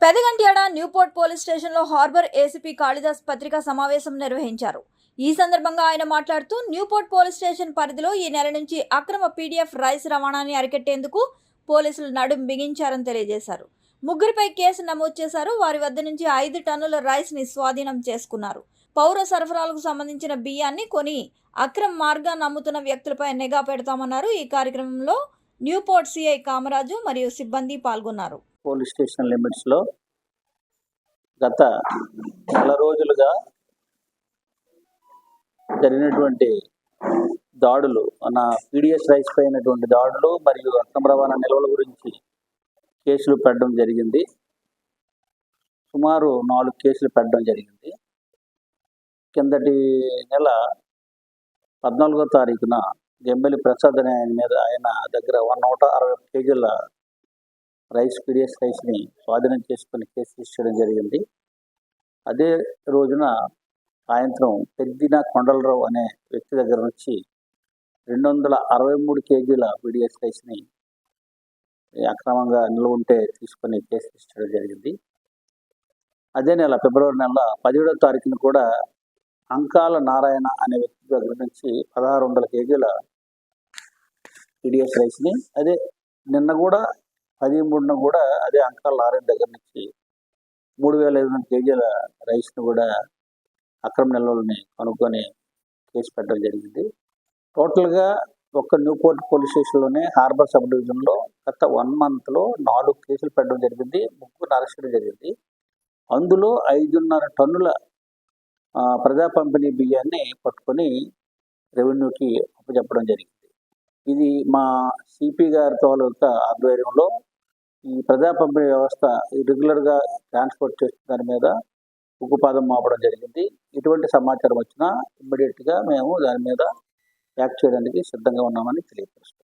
Pedagantyada Newport police స్టేషన్లో harbour ACP Kalidas పత్రికా సమావేశం నిర్వహించారు. ఈ సందర్భంగా ఆయన మాట్లాడుతూ న్యూపోర్ట్ పోలీస్ స్టేషన్ పరిధిలో ఈ నెల నుంచి అక్రమ పీడీఎఫ్ రైస్ రవాణాని అరికట్టేందుకు పోలీసులు నడుం బిగించారని తెలియజేశారు. ముగ్గురిపై కేసు నమోదు చేశారు. వారి వద్ద నుంచి 5 టన్నుల రైస్ ని స్వాధీనం చేసుకున్నారు. పౌర సరఫరాలకు సంబంధించిన బియ్యాన్ని కొని అక్రమ మార్గాన్ని అమ్ముతున్న వ్యక్తులపై నిఘా పెడతామన్నారు. ఈ కార్యక్రమంలో న్యూపోర్ట్ సిఐ కామరాజు మరియు సిబ్బంది పాల్గొన్నారు. పోలీస్ స్టేషన్ లిమిట్స్లో గత నెల రోజులుగా జరిగినటువంటి దాడులు, మన పీడిఎస్ రైస్ పైనటువంటి దాడులు మరియు అక్రమ రవాణా నిల్వల గురించి కేసులు పెట్టడం జరిగింది. సుమారు 4 కేసులు పెట్టడం జరిగింది. కిందటి నెల 14వ తారీఖున జంబెలి ప్రసాద్ అనే ఆయన దగ్గర 160 కేజీల రైస్ పీడిఎస్ రైస్ని స్వాధీనం చేసుకుని కేసు తీసుకోవడం జరిగింది. అదే రోజున సాయంత్రం పెద్దిన కొండలరావు అనే వ్యక్తి దగ్గర నుంచి 263 కేజీల పీడిఎస్ రైస్ని అక్రమంగా నిల్వ ఉంటే తీసుకొని కేసు తీసుకోవడం జరిగింది. అదే నెల ఫిబ్రవరి నెల 17వ తారీఖున కూడా అంకాల నారాయణ అనే వ్యక్తి దగ్గర నుంచి 1600 కేజీల పీడిఎస్ రైస్ని, అదే నిన్న కూడా 13న కూడా అదే అంకాల నారాయణ దగ్గర నుంచి 3500 కేజీల రైస్ను కూడా అక్రమ నిల్వలని కనుక్కొని కేసు పెట్టడం జరిగింది. టోటల్గా ఒక్క న్యూపోర్ట్ పోలీస్ స్టేషన్లోనే హార్బర్ సబ్ డివిజన్లో గత 1 మంత్లో 4 కేసులు పెట్టడం జరిగింది. 3 అరెస్ట్ చేయడం జరిగింది. అందులో 5.5 టన్నుల ప్రజా పంపిణీ బియ్యాన్ని పట్టుకొని రెవెన్యూకి అప్పచెప్పడం జరిగింది. ఇది మా సిపి గారి తాలూకా ఆధ్వర్యంలో ఈ ప్రజా పంపిణీ వ్యవస్థ రెగ్యులర్గా ట్రాన్స్పోర్ట్ చేస్తున్న దాని మీద ఉక్కుపాదం మోపడం జరిగింది. ఎటువంటి సమాచారం వచ్చినా ఇమ్మీడియట్గా మేము దాని మీద యాక్ట్ చేయడానికి సిద్ధంగా ఉన్నామని తెలియపరుస్తాం.